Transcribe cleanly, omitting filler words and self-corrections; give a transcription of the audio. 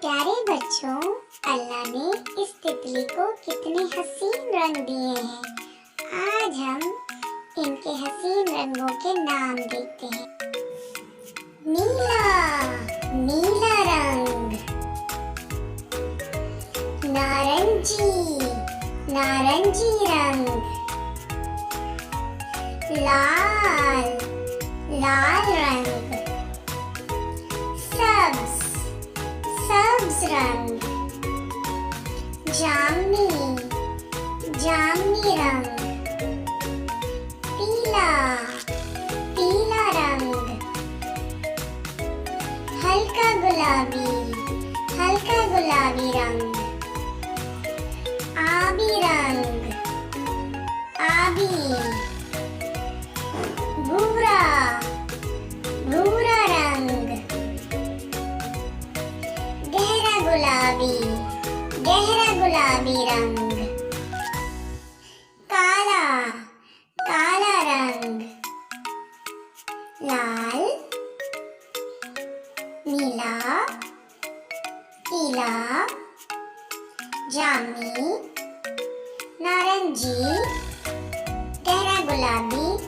प्यारे बच्चों, अल्लाह ने इस तितली को कितने हसीन रंग दिए हैं। आज हम इनके हसीन रंगों के नाम देखते हैं। नीला, नीला रंग। नारंगी, नारंगी रंग। लाल, लाल रंग। सब्ज, सब्ज रंग। जामुनी, जामुनी रंग। पीला, पीला रंग। हल्का गुलाबी, हल्का गुलाबी रंग। आबी रंग, आबी। भूरा, भूरा रंग। गहरा गुलाबी, गहरा गुलाबी रंग। काला, काला रंग। लाल, नीला, पीला, जामुनी, नारंगी, गहरा गुलाबी,